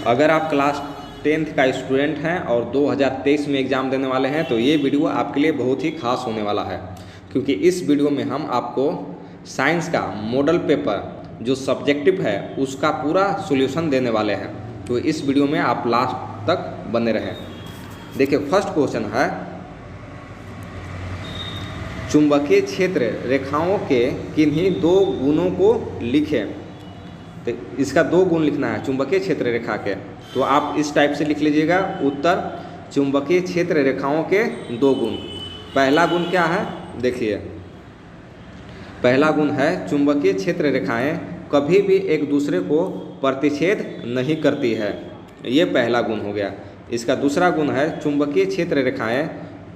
अगर आप class 10th का स्टूडेंट हैं और 2023 में एग्ज़ाम देने वाले हैं तो ये वीडियो आपके लिए बहुत ही खास होने वाला है, क्योंकि इस वीडियो में हम आपको साइंस का मॉडल पेपर जो सब्जेक्टिव है उसका पूरा सॉल्यूशन देने वाले हैं। तो इस वीडियो में आप लास्ट तक बने रहें। देखिए, फर्स्ट क्वेश्चन है, चुंबकीय क्षेत्र रेखाओं के किन्हीं दो गुणों को लिखें। तो इसका दो गुण लिखना है चुंबकीय क्षेत्र रेखा के। तो आप इस टाइप से लिख लीजिएगा उत्तर, चुंबकीय क्षेत्र रेखाओं के दो गुण। पहला गुण क्या है, देखिए पहला गुण है चुंबकीय क्षेत्र रेखाएं कभी भी एक दूसरे को प्रतिच्छेद नहीं करती है, ये पहला गुण हो गया। इसका दूसरा गुण है चुंबकीय क्षेत्र रेखाएं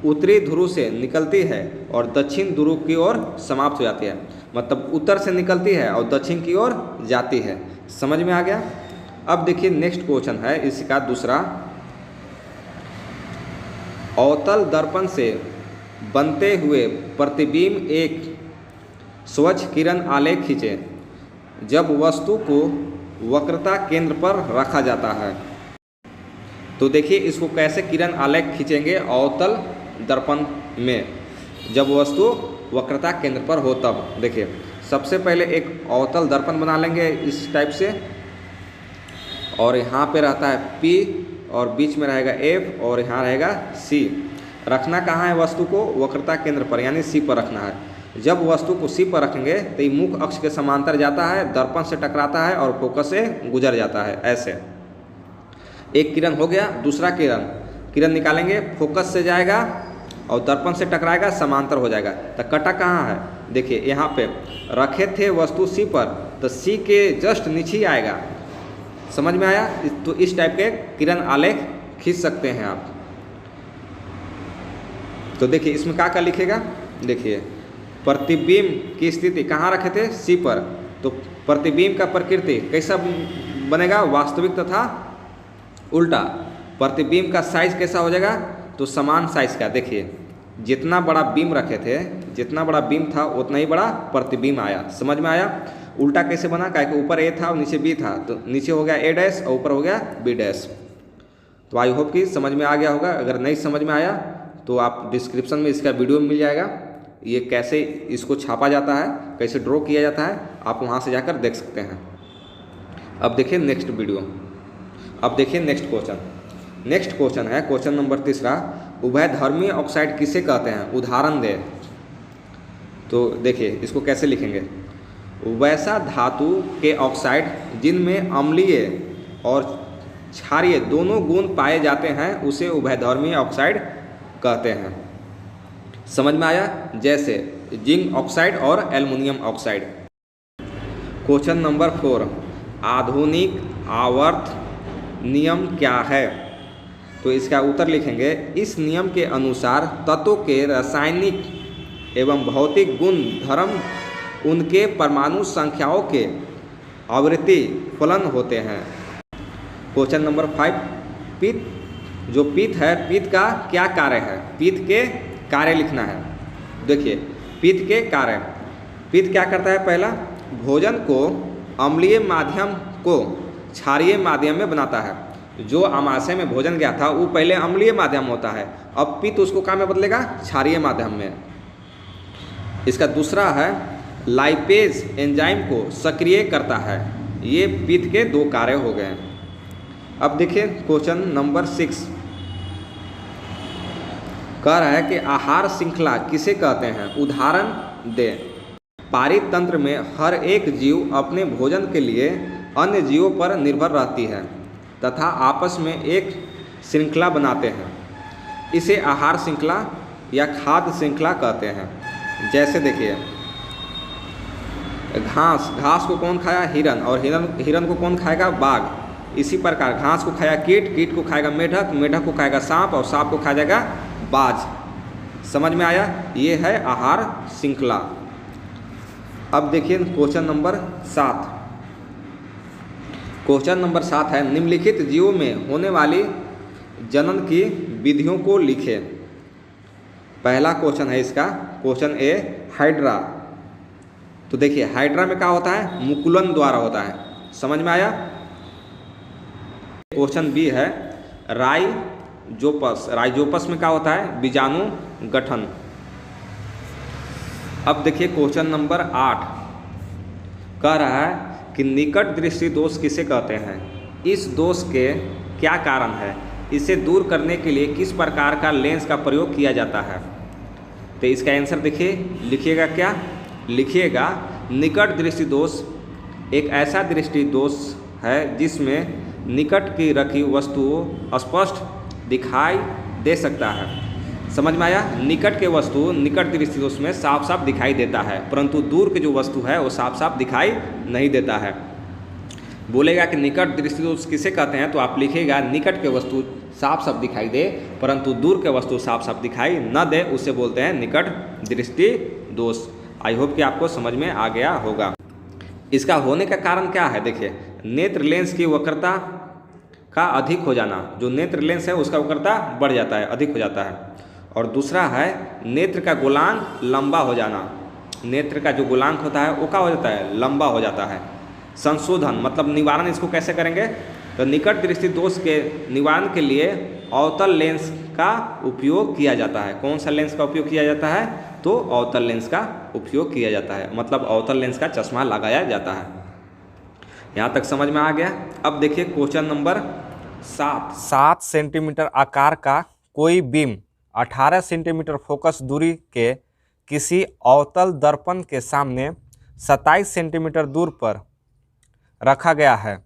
उत्तरी ध्रुव से निकलती है और दक्षिण ध्रुव की ओर समाप्त हो जाती है। मतलब उत्तर से निकलती है और दक्षिण की ओर जाती है। समझ में आ गया। अब देखिए नेक्स्ट क्वेश्चन है इसका दूसरा, अवतल दर्पण से बनते हुए प्रतिबिंब एक स्वच्छ किरण आलेख खींचे जब वस्तु को वक्रता केंद्र पर रखा जाता है। तो देखिए इसको कैसे किरण आलेख खींचेंगे अवतल दर्पण में, जब वस्तु वक्रता केंद्र पर हो तब। देखिए सबसे पहले एक अवतल दर्पण बना लेंगे इस टाइप से, और यहाँ पे रहता है P और बीच में रहेगा F और यहाँ रहेगा C। रखना कहाँ है वस्तु को, वक्रता केंद्र पर, यानी C पर रखना है। जब वस्तु को C पर रखेंगे तो ये मुख्य अक्ष के समांतर जाता है, दर्पण से टकराता है और फोकस से गुजर जाता है। ऐसे एक किरण हो गया। दूसरा किरण निकालेंगे, फोकस से जाएगा और दर्पण से टकराएगा, समांतर हो जाएगा। तो कटा कहाँ है, देखिए यहाँ पे रखे थे वस्तु C पर, तो C के जस्ट नीचे ही आएगा। समझ में आया। तो इस टाइप के किरण आलेख खींच सकते हैं आप। तो देखिए इसमें क्या क्या लिखेगा, देखिए प्रतिबिंब की स्थिति कहाँ रखे थे, C पर। तो प्रतिबिंब का प्रकृति कैसा बनेगा, वास्तविक तथा उल्टा। प्रतिबिंब का साइज कैसा हो जाएगा, तो समान साइज का। देखिए जितना बड़ा बीम रखे थे, जितना बड़ा बीम था उतना ही बड़ा प्रतिबिंब आया। समझ में आया। उल्टा कैसे बना, क्या कि ऊपर A था और नीचे B था, तो नीचे हो गया A' और ऊपर हो गया B'। तो आई होप कि समझ में आ गया होगा। अगर नहीं समझ में आया तो आप डिस्क्रिप्शन में इसका वीडियो मिल जाएगा, ये कैसे इसको छापा जाता है, कैसे ड्रॉ किया जाता है, आप वहाँ से जाकर देख सकते हैं। अब देखिए नेक्स्ट वीडियो। अब देखिए नेक्स्ट क्वेश्चन। नेक्स्ट क्वेश्चन है क्वेश्चन नंबर तीसरा, उभयधर्मी ऑक्साइड किसे कहते हैं, उदाहरण दे। तो देखिए इसको कैसे लिखेंगे, वैसा धातु के ऑक्साइड जिनमें अम्लीय और क्षारीय दोनों गुण पाए जाते हैं उसे उभयधर्मी ऑक्साइड कहते हैं। समझ में आया। जैसे जिंक ऑक्साइड और एल्युमिनियम ऑक्साइड। क्वेश्चन नंबर 4, आधुनिक आवर्त नियम क्या है। तो इसका उत्तर लिखेंगे, इस नियम के अनुसार तत्वों के रासायनिक एवं भौतिक गुण धर्म उनके परमाणु संख्याओं के आवृत्ति फलन होते हैं। क्वेश्चन नंबर 5, पित्त जो पित्त है, पित्त का क्या कार्य है, पित्त के कार्य लिखना है। देखिए पित्त के कार्य, पित्त क्या करता है, पहला भोजन को अम्लीय माध्यम को क्षारीय माध्यम में बनाता है। जो आमाशय में भोजन गया था वो पहले अम्लीय माध्यम होता है, अब पित्त उसको क्या में बदलेगा, क्षारीय माध्यम में। इसका दूसरा है लाइपेज एंजाइम को सक्रिय करता है। ये पित्त के दो कार्य हो गए। अब देखिए क्वेश्चन नंबर 6 कह रहा है कि आहार श्रृंखला किसे कहते हैं, उदाहरण दे। पारित तंत्र में हर एक जीव अपने भोजन के लिए अन्य जीवों पर निर्भर रहती है तथा आपस में एक श्रृंखला बनाते हैं। इसे आहार श्रृंखला या खाद्य श्रृंखला कहते हैं। जैसे देखिए घास को कौन खाया, हिरन, और हिरन को कौन खाएगा, बाघ। इसी प्रकार घास को खाया कीट को खाएगा मेढक, मेढक को खाएगा सांप और सांप को खाया जाएगा बाज। समझ में आया। ये है आहार श्रृंखला। अब देखिए क्वेश्चन नंबर 7। क्वेश्चन नंबर 7 है, निम्नलिखित जीवों में होने वाली जनन की विधियों को लिखे। पहला क्वेश्चन है इसका, क्वेश्चन A, हाइड्रा। तो देखिए हाइड्रा में क्या होता है, मुकुलन द्वारा होता है। समझ में आया। क्वेश्चन बी है राइजोपस। राइजोपस में क्या होता है? बीजाणु गठन। अब देखिए क्वेश्चन नंबर 8 कह रहा है कि निकट दृष्टि दोष किसे कहते हैं? इस दोष के क्या कारण है? इसे दूर करने के लिए किस प्रकार का लेंस का प्रयोग किया जाता है? तो इसका आंसर देखिए, लिखिएगा क्या? लिखिएगा निकट दृष्टि दोष एक ऐसा दृष्टि दोष है जिसमें निकट की रखी वस्तु स्पष्ट दिखाई दे सकता है। समझ में आया? निकट के वस्तु निकट दृष्टि दोष में साफ साफ दिखाई देता है, परंतु दूर की जो वस्तु है वो साफ साफ दिखाई नहीं देता है। बोलेगा कि निकट दृष्टि दोष किसे कहते हैं, तो आप लिखिएगा निकट के वस्तु साफ साफ दिखाई दे परंतु दूर के वस्तु साफ साफ दिखाई न दे, उसे बोलते हैं निकट दृष्टि दोष। आई होप कि आपको समझ में आ गया होगा। इसका होने का कारण क्या है? देखिए, नेत्र लेंस की वक्रता का अधिक हो जाना, जो नेत्र लेंस है उसका वक्रता बढ़ जाता है, अधिक हो जाता है। और दूसरा है नेत्र का गोलांक लंबा हो जाना। नेत्र का जो गोलांक होता है वो क्या हो जाता है? लंबा हो जाता है। संशोधन मतलब निवारण इसको कैसे करेंगे? तो निकट दृष्टि दोष के निवारण के लिए अवतल लेंस का उपयोग किया जाता है। कौन सा लेंस का उपयोग किया जाता है? तो अवतल लेंस का उपयोग किया जाता है, मतलब अवतल लेंस का चश्मा लगाया जाता है। यहाँ तक समझ में आ गया। अब देखिए क्वेश्चन नंबर 7 सेंटीमीटर आकार का कोई बीम 18 सेंटीमीटर फोकस दूरी के किसी अवतल दर्पण के सामने 27 सेंटीमीटर दूर पर रखा गया है।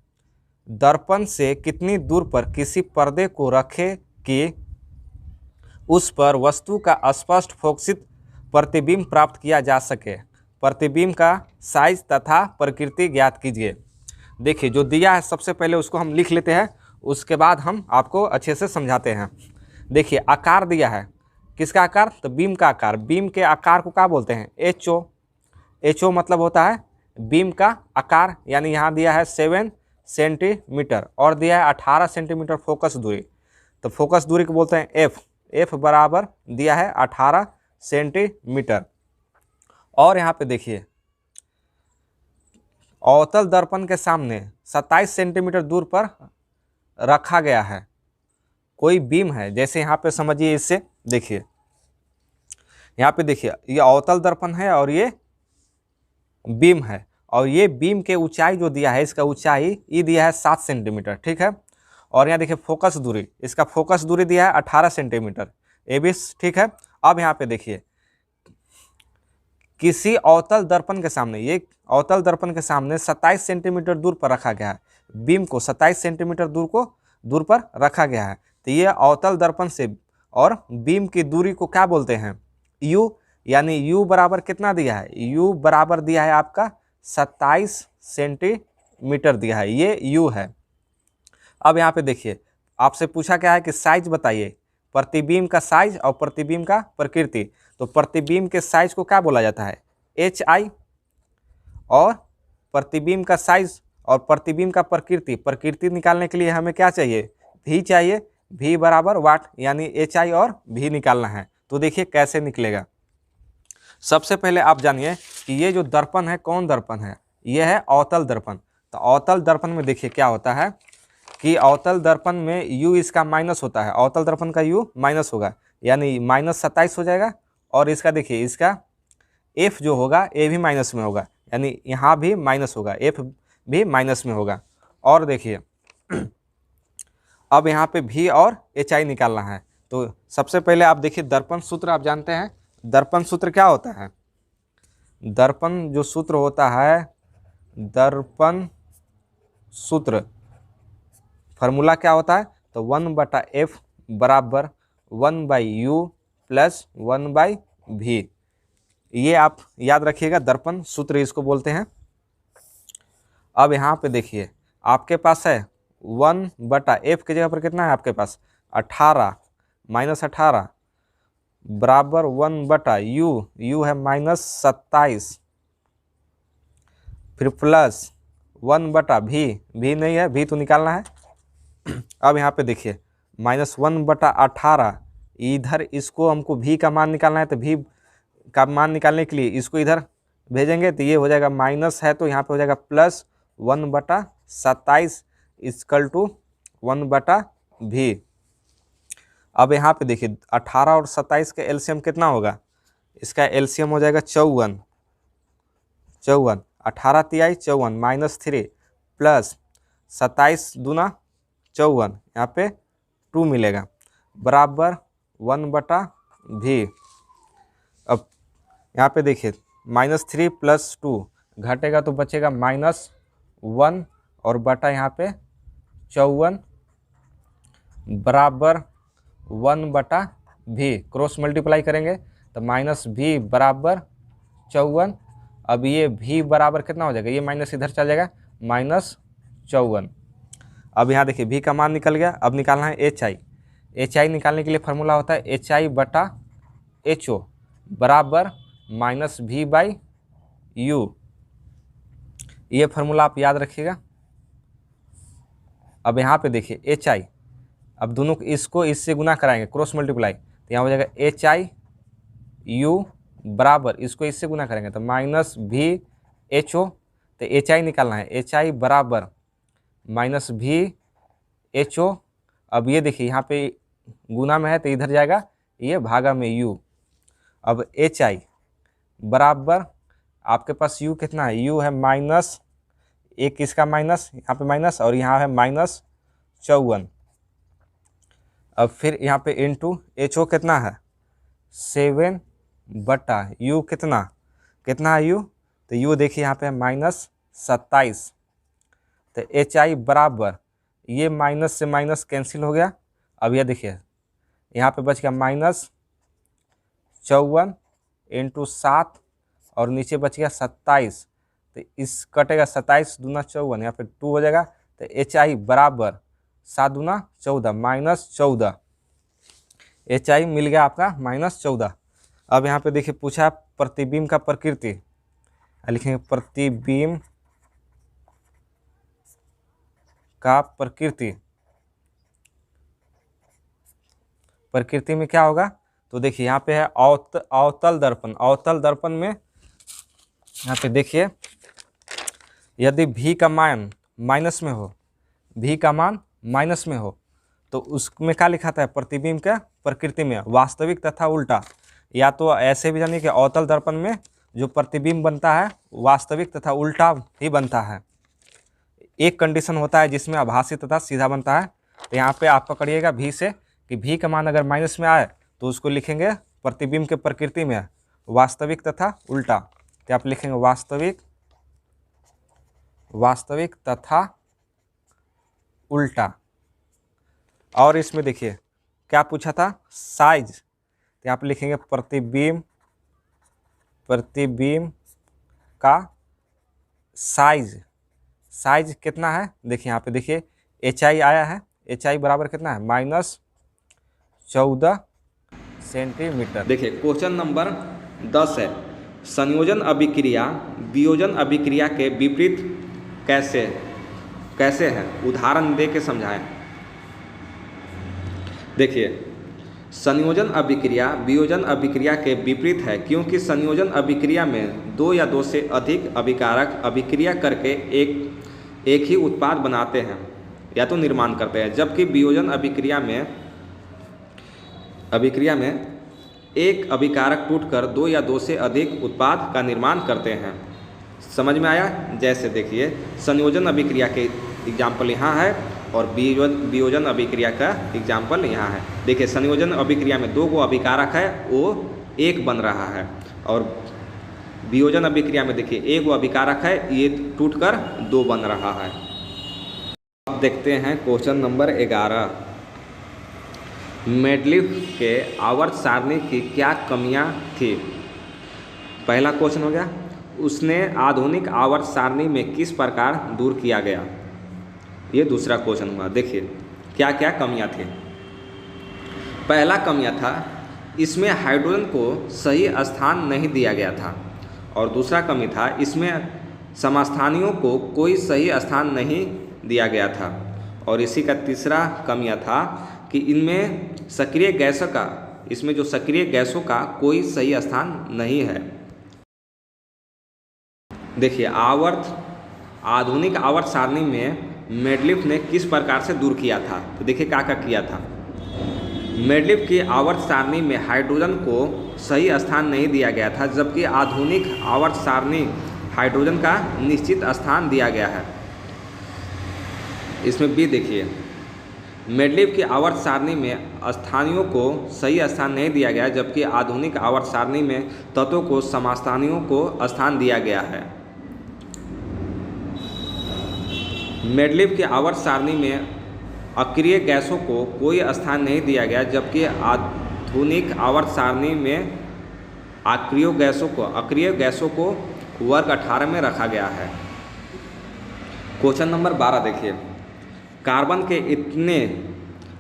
दर्पण से कितनी दूर पर किसी पर्दे को रखें कि उस पर वस्तु का स्पष्ट फोकसित प्रतिबिंब प्राप्त किया जा सके? प्रतिबिंब का साइज तथा प्रकृति ज्ञात कीजिए। देखिए, जो दिया है सबसे पहले उसको हम लिख लेते हैं, उसके बाद हम आपको अच्छे से समझाते हैं। देखिए, आकार दिया है, किसका आकार? तो बीम का आकार। बीम के आकार को क्या बोलते हैं? एचओ। एचओ मतलब होता है बीम का आकार, यानी यहाँ दिया है 7 सेंटीमीटर और दिया है 18 सेंटीमीटर फोकस दूरी, तो फोकस दूरी को बोलते हैं एफ। एफ बराबर दिया है 18 सेंटीमीटर। और यहाँ पे देखिए, अवतल दर्पण के सामने 27 सेंटीमीटर दूर पर रखा गया है कोई बीम है। जैसे यहाँ पे समझिए, इससे देखिए, यहाँ पे देखिए, ये अवतल दर्पण है और ये बीम है, और ये बीम के ऊंचाई जो दिया है, इसका ऊंचाई ये दिया है 7 सेंटीमीटर, ठीक है। और यहाँ देखिए फोकस दूरी, इसका फोकस दूरी दिया है 18 सेंटीमीटर, ये भी ठीक है। अब यहाँ पे देखिए, किसी अवतल दर्पण के सामने, ये अवतल दर्पण के सामने 27 सेंटीमीटर दूर पर रखा गया है। बीम को 27 सेंटीमीटर दूर पर रखा गया है। तो ये अवतल दर्पण से और बीम की दूरी को क्या बोलते हैं? यू। यानी यू बराबर कितना दिया है? यू बराबर दिया है आपका 27 सेंटीमीटर दिया है, ये यू है। अब यहाँ पे देखिए, आपसे पूछा क्या है कि साइज बताइए, प्रतिबिंब का साइज और प्रतिबिंब का प्रकृति। तो प्रतिबिंब के साइज को क्या बोला जाता है? H I. और प्रतिबिंब का साइज और प्रतिबिंब का प्रकृति निकालने के लिए हमें क्या चाहिए? भी चाहिए। भी बराबर वाट, यानी एच आई और भी निकालना है। तो देखिए कैसे निकलेगा। सबसे पहले आप जानिए कि ये जो दर्पण है, कौन दर्पण है? ये है अवतल दर्पण। तो अवतल दर्पण में देखिए क्या होता है कि अवतल दर्पण में u इसका माइनस होता है, अवतल दर्पण का u माइनस होगा, यानी -27 हो जाएगा। और इसका देखिए, इसका f जो होगा ये भी माइनस में होगा, यानी यहाँ भी माइनस होगा, f भी माइनस में होगा। और देखिए अब यहाँ पे v और hi निकालना है। तो सबसे पहले आप देखिए, दर्पण सूत्र आप जानते हैं। दर्पण सूत्र क्या होता है? दर्पण जो सूत्र होता है, दर्पण सूत्र फार्मूला क्या होता है? तो 1/f बराबर 1/u प्लस 1/v। ये आप याद रखिएगा, दर्पण सूत्र इसको बोलते हैं। अब यहाँ पे देखिए, आपके पास है 1/f की जगह पर कितना है आपके पास? 18 -18 बराबर 1/u, u है -27, फिर प्लस 1/v, भी नहीं है, भी तो निकालना है। अब यहाँ पे देखिए, -1/18, इधर इसको हमको v का मान निकालना है, तो v का मान निकालने के लिए इसको इधर भेजेंगे, तो ये हो जाएगा माइनस है, तो यहाँ पे हो जाएगा प्लस 1/27 इक्वल टू 1/v। अब यहाँ पे देखिए 18 और 27 का एलसीएम कितना होगा, इसका एलसीएम हो जाएगा 54, 18 तिहाई 54 -3 प्लस 27 दूना 54, यहाँ पे 2 मिलेगा बराबर 1/v। अब यहाँ पे देखिए -3 + 2 घटेगा तो बचेगा -1 और बटा यहाँ पे 54 बराबर 1/v। क्रॉस मल्टीप्लाई करेंगे तो -v बराबर 54। अब ये v बराबर कितना हो जाएगा, ये माइनस इधर चल जाएगा -54। अब यहाँ देखिए v का मान निकल गया। अब निकालना है HI निकालने के लिए फार्मूला होता है HI/HO बराबर -v/u। ये फार्मूला आप याद रखिएगा। अब यहाँ पे देखिए HI, अब दोनों इसको इससे गुना कराएंगे क्रॉस मल्टीप्लाई, तो यहाँ हो जाएगा HIU बराबर इसको इससे गुना करेंगे तो -v/HO। तो HI निकालना है, HI बराबर -v/HO। अब ये देखिए यहाँ पे गुना में है तो इधर जाएगा ये भागा में u। अब HI बराबर आपके पास u कितना है, u है माइनस एक, इसका माइनस यहाँ पे माइनस और यहाँ है -54। अब फिर यहाँ पे इनटू HO कितना है 7/u कितना है u, तो u देखिए यहाँ पे है -27। तो HI बराबर ये माइनस से माइनस कैंसिल हो गया। अब ये देखिए यहाँ पे बच गया -54 × 7 और नीचे बच गया 27। तो इस कटेगा 27 दूना 54, यहाँ पे 2 हो जाएगा। तो HI बराबर 7 दूना 14 -14। HI मिल गया आपका -14। अब यहाँ पे देखिए पूछा प्रतिबिंब का प्रकृति, लिखेंगे प्रतिबिंब का प्रकृति में क्या होगा, तो देखिए यहाँ पे है अवतल दर्पण। अवतल दर्पण में यहाँ पे देखिए यदि v का मान माइनस में हो, v का मान माइनस में हो तो उसमें क्या लिखा था प्रतिबिंब का प्रकृति में वास्तविक तथा उल्टा। या तो ऐसे भी जानिए कि अवतल दर्पण में जो प्रतिबिंब बनता है वास्तविक तथा उल्टा ही बनता है। एक कंडीशन होता है जिसमें आभासी तथा सीधा बनता है। तो यहाँ पे आप पकड़िएगा v से कि v का मान अगर माइनस में आए तो उसको लिखेंगे प्रतिबिंब के प्रकृति में वास्तविक तथा उल्टा। तो आप लिखेंगे वास्तविक तथा उल्टा। और इसमें देखिए क्या पूछा था साइज, तो यहाँ पे लिखेंगे प्रतिबिंब का साइज कितना है। देखिए यहाँ पे देखिए HI आया है, HI बराबर कितना है -14 सेंटीमीटर। देखिए क्वेश्चन नंबर 10 है, संयोजन अभिक्रिया वियोजन अभिक्रिया के विपरीत कैसे है, उदाहरण दे के समझाएं। देखिए संयोजन अभिक्रिया वियोजन अभिक्रिया के विपरीत है क्योंकि संयोजन अभिक्रिया में 2 या 2 से अधिक अभिकारक अभिक्रिया करके एक ही उत्पाद बनाते हैं या तो निर्माण करते हैं, जबकि वियोजन अभिक्रिया में एक अभिकारक टूटकर 2 या 2 से अधिक उत्पाद का निर्माण करते हैं। समझ में आया। जैसे देखिए संयोजन अभिक्रिया के एग्जाम्पल यहाँ है और वियोजन अभिक्रिया का एग्जाम्पल यहाँ है। देखिए संयोजन अभिक्रिया में 2 गो अभिकारक है वो 1 बन रहा है और वियोजन अभिक्रिया में देखिए 1 गो अभिकारक है ये टूटकर 2 बन रहा है। अब देखते हैं क्वेश्चन नंबर 11, मेंडलीव के आवर्त सारणी की क्या कमियां थी। पहला क्वेश्चन हो गया, उसने आधुनिक आवर्त सारणी में किस प्रकार दूर किया गया। ये दूसरा क्वेश्चन हुआ। देखिए क्या क्या कमियां थी। पहला कमियां था इसमें हाइड्रोजन को सही स्थान नहीं दिया गया था और दूसरा कमी था इसमें समस्थानियों को कोई सही स्थान नहीं दिया गया था और इसी का तीसरा कमियां था कि इनमें इसमें जो सक्रिय गैसों का कोई सही स्थान नहीं है। देखिए आधुनिक आवर्त सारणी में मेंडलीफ ने किस प्रकार से दूर किया था? तो देखिए क्या किया था। मेंडलीफ की आवर्त सारणी में हाइड्रोजन को सही स्थान नहीं दिया गया था, जबकि आधुनिक आवर्त सारणी हाइड्रोजन का निश्चित स्थान दिया गया है। इसमें भी देखिए, मेंडलीफ की आवर्त सारणी में स्थानियों को सही स्थान नहीं दिया गया, जबकि आधुनिक आवर्त सारणी में तत्वों को समस्थानियों को स्थान दिया गया है। मेंडलीफ की आवर्त सारणी में अक्रिय गैसों को कोई स्थान नहीं दिया गया, जबकि आधुनिक आवर्त सारणी में अक्रिय गैसों को वर्ग 18 में रखा गया है। क्वेश्चन नंबर 12 देखिए, कार्बन के इतने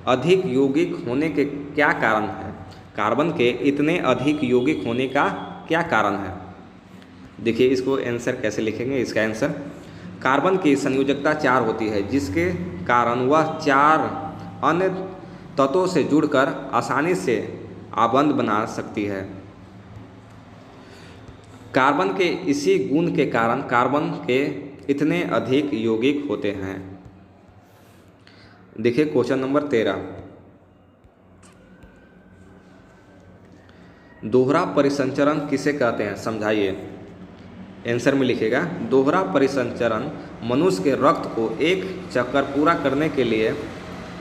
अधिक यौगिक होने के क्या कारण है? कार्बन के इतने अधिक यौगिक होने का क्या कारण है? देखिए इसको आंसर कैसे लिखेंगे। इसका आंसर, कार्बन की संयोजकता 4 होती है, जिसके कारण वह 4 अन्य तत्वों से जुड़कर आसानी से आबंध बना सकती है। कार्बन के इसी गुण के कारण कार्बन के इतने अधिक यौगिक होते हैं। देखिए क्वेश्चन नंबर 13, दोहरा परिसंचरण किसे कहते हैं? समझाइए। आंसर में लिखेगा, दोहरा परिसंचरण मनुष्य के रक्त को एक चक्कर पूरा करने के लिए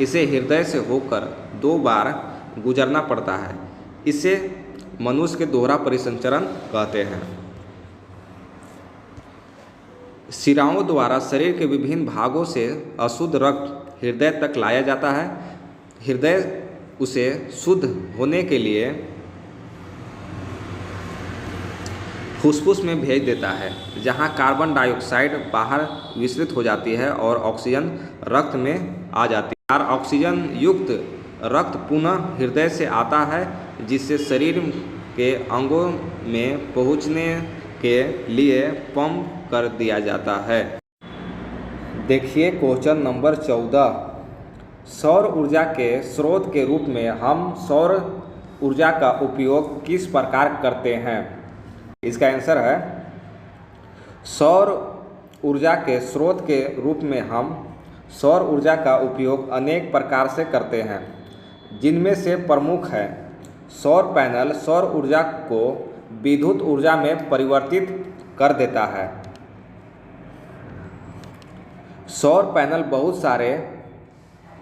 इसे हृदय से होकर 2 बार गुजरना पड़ता है। इसे मनुष्य के दोहरा परिसंचरण कहते हैं। शिराओं द्वारा शरीर के विभिन्न भागों से अशुद्ध रक्त हृदय तक लाया जाता है। हृदय उसे शुद्ध होने के लिए फुसफुस में भेज देता है, जहां कार्बन डाइऑक्साइड बाहर विसरित हो जाती है और ऑक्सीजन रक्त में आ जाती है। ऑक्सीजन युक्त रक्त पुनः हृदय से आता है, जिससे शरीर के अंगों में पहुंचने के लिए पंप कर दिया जाता है। देखिए क्वेश्चन नंबर 14, सौर ऊर्जा के स्रोत के रूप में हम सौर ऊर्जा का उपयोग किस प्रकार करते हैं? इसका आंसर है, सौर ऊर्जा के स्रोत के रूप में हम सौर ऊर्जा का उपयोग अनेक प्रकार से करते हैं, जिनमें से प्रमुख है सौर पैनल सौर ऊर्जा को विद्युत ऊर्जा में परिवर्तित कर देता है। सौर पैनल बहुत सारे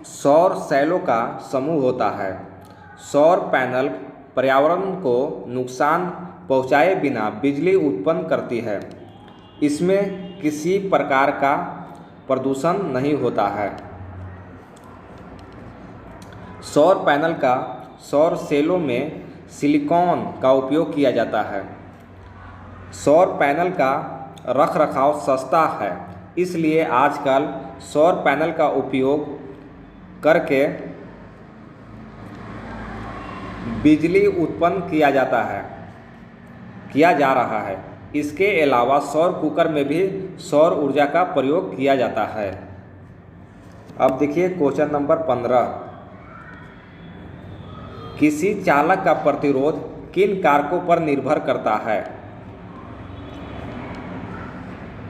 सौर सेलों का समूह होता है। सौर पैनल पर्यावरण को नुकसान पहुंचाए बिना बिजली उत्पन्न करती है। इसमें किसी प्रकार का प्रदूषण नहीं होता है। सौर पैनल का सौर सेलों में सिलिकॉन का उपयोग किया जाता है। सौर पैनल का रखरखाव सस्ता है, इसलिए आजकल सौर पैनल का उपयोग करके बिजली उत्पन्न किया जा रहा है। इसके अलावा सौर कुकर में भी सौर ऊर्जा का प्रयोग किया जाता है। अब देखिए क्वेश्चन नंबर 15, किसी चालक का प्रतिरोध किन कारकों पर निर्भर करता है?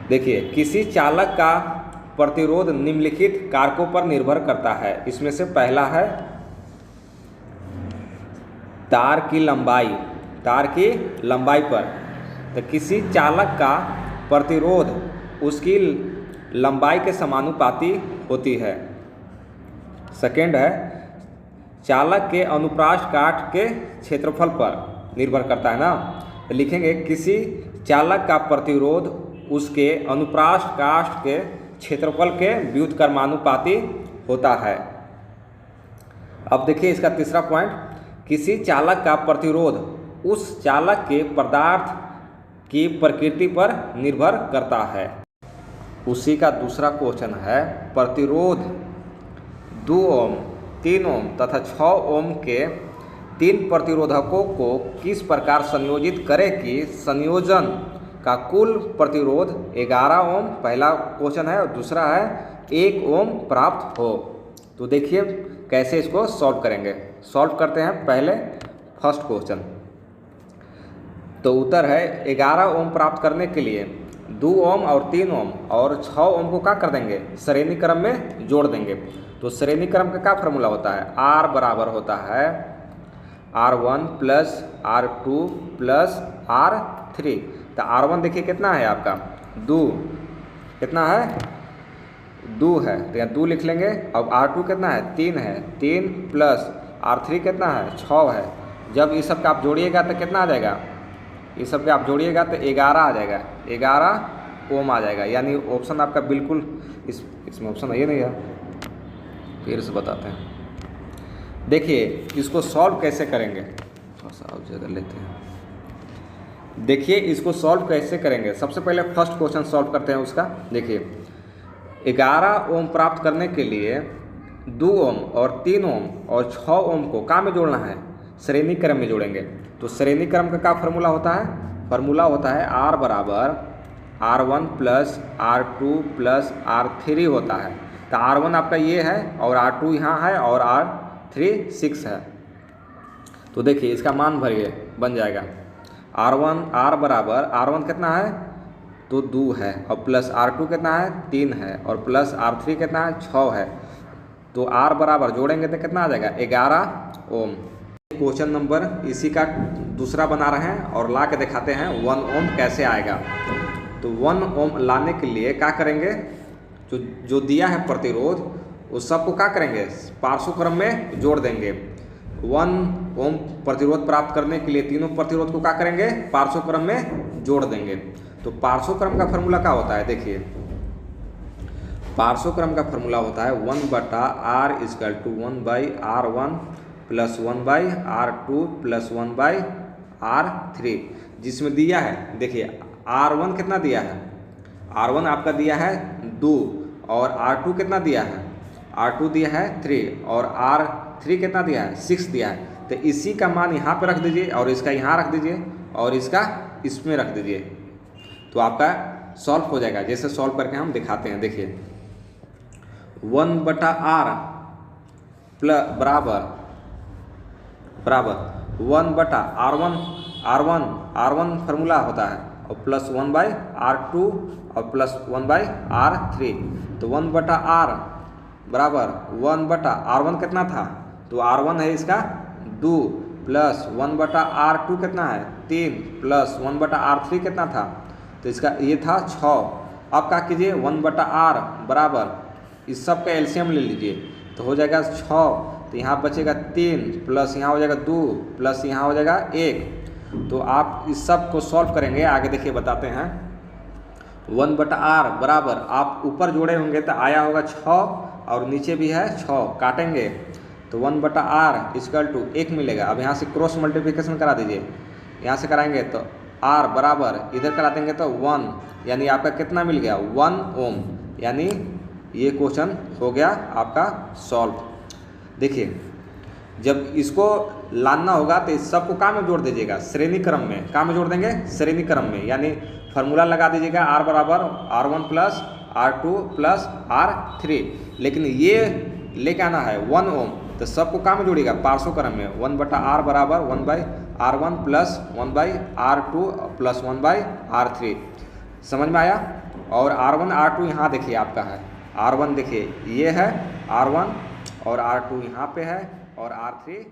देखिए, किसी चालक का प्रतिरोध निम्नलिखित कारकों पर निर्भर करता है। इसमें से पहला है तार की लंबाई पर। तो किसी चालक का प्रतिरोध उसकी लंबाई के समानुपाती होती है। सेकेंड है चालक के अनुप्रास्थ काठ के क्षेत्रफल पर निर्भर करता है ना। तो लिखेंगे किसी चालक का प्रतिरोध उसके अनुप्रास्थ काठ के क्षेत्रफल के व्युत्क्रमानुपाती होता है। अब देखिए इसका तीसरा पॉइंट, किसी चालक का प्रतिरोध उस चालक के पदार्थ की प्रकृति पर निर्भर करता है। उसी का दूसरा क्वेश्चन है, प्रतिरोध 2 ओम, 3 ओम तथा 6 ओम के 3 प्रतिरोधकों को किस प्रकार संयोजित करें कि संयोजन का कुल प्रतिरोध 11 ओम, पहला क्वेश्चन है, और दूसरा है 1 ओम प्राप्त हो। तो देखिए कैसे इसको सॉल्व करेंगे। सॉल्व करते हैं पहले फर्स्ट क्वेश्चन। तो उत्तर है 11 ओम प्राप्त करने के लिए 2 ओम और 3 ओम और 6 ओम को क्या कर देंगे, श्रेणी क्रम में जोड़ देंगे। तो श्रेणी क्रम का क्या फार्मूला होता है, R बराबर होता है R1 plus R2 plus R3। तो R1 देखिए कितना है आपका 2, कितना है 2 है, तो यहाँ 2 लिख लेंगे। अब R2 कितना है 3 है, 3 प्लस R3 कितना है 6 है। जब ये सब का आप जोड़िएगा तो कितना आ जाएगा, ये सब का आप जोड़िएगा तो 11 आ जाएगा, 11 ओम आ जाएगा। यानी ऑप्शन आपका बिल्कुल इसमें ऑप्शन है ये नहीं है, फिर से बताते हैं। देखिए इसको सॉल्व कैसे करेंगे, थोड़ा सा और जगह लेते हैं। देखिए इसको सॉल्व कैसे करेंगे, सबसे पहले फर्स्ट क्वेश्चन सॉल्व करते हैं उसका। देखिए 11 ओम प्राप्त करने के लिए 2 ओम और 3 ओम और 6 ओम को क्या में जोड़ना है, श्रेणी क्रम में जोड़ेंगे। तो श्रेणी क्रम का क्या फार्मूला होता है, फार्मूला होता है R बराबर R1 plus R2 plus R3 होता है। तो R1 आपका ये है और R2 यहाँ है और R3 6 है। तो देखिए इसका मान भरिए, बन जाएगा R बराबर R1 कितना है तो 2 है और प्लस R2 कितना है 3 है और प्लस R3 कितना है 6 है। तो R बराबर जोड़ेंगे तो कितना आ जाएगा 11 ओम। क्वेश्चन नंबर इसी का दूसरा बना रहे हैं और ला के दिखाते हैं 1 ओम कैसे आएगा। तो 1 ओम लाने के लिए क्या करेंगे, जो दिया है प्रतिरोध उस सबको क्या करेंगे, पार्श्व क्रम में जोड़ देंगे। 1 ओम प्रतिरोध प्राप्त करने के लिए तीनों प्रतिरोध को क्या करेंगे, पार्श्व क्रम में जोड़ देंगे। तो पार्श्व क्रम का फार्मूला क्या होता है, देखिए पार्श्व क्रम का फार्मूला होता है 1/R = 1/R1 plus 1/R2 plus 1/R3, जिसमें दिया है देखिए R1 कितना दिया है, R1 आपका दिया है 2 और R2 कितना दिया है, R2 दिया है 3 और R3 कितना दिया है 6 दिया है। तो इसी का मान यहाँ पे रख दीजिए और इसका यहाँ रख दीजिए और इसका इसमें रख दीजिए, तो आपका सॉल्व हो जाएगा। जैसे सॉल्व करके हम दिखाते हैं। देखिए 1/R प्लस बराबर 1/R1 फार्मूला होता है और प्लस 1/R2 और प्लस 1/R3। तो 1/R बराबर 1/R1 कितना था, तो R1 है इसका 2 प्लस 1/R2 कितना है 3 प्लस 1/R3 कितना था, तो इसका ये था 6। अब क्या कीजिए 1/R बराबर इस सब का एलसीएम ले लीजिए तो हो जाएगा 6। तो यहाँ बचेगा 3 प्लस यहाँ हो जाएगा 2 प्लस यहाँ हो जाएगा 1। तो आप इस सब को सॉल्व करेंगे, आगे देखिए बताते हैं। 1/R बराबर आप ऊपर जोड़े होंगे तो आया होगा 6 और नीचे भी है 6, काटेंगे तो 1/R = 1 मिलेगा। अब यहाँ से क्रॉस मल्टीप्लिकेशन करा दीजिए, यहाँ से कराएंगे तो R बराबर इधर करा देंगे तो 1, यानी आपका कितना मिल गया 1 ओम। यानी ये क्वेश्चन हो गया आपका सॉल्व। देखिए जब इसको लाना होगा तो इस सबको काम में जोड़ दीजिएगा, श्रेणी क्रम में काम में जोड़ देंगे, श्रेणी क्रम में, यानी फार्मूला लगा दीजिएगा R बराबर R1 plus R2 plus R3। लेकिन ये लेके आना है 1 ओम, तो सबको काम में जोड़िएगा पार्श्व क्रम में। 1/R बराबर 1/R1 plus 1/R2 plus 1/R3। समझ में आया। और R1 R2 यहाँ देखिए आपका है, R1 देखिए ये है R1 और R2 यहाँ पे है और R3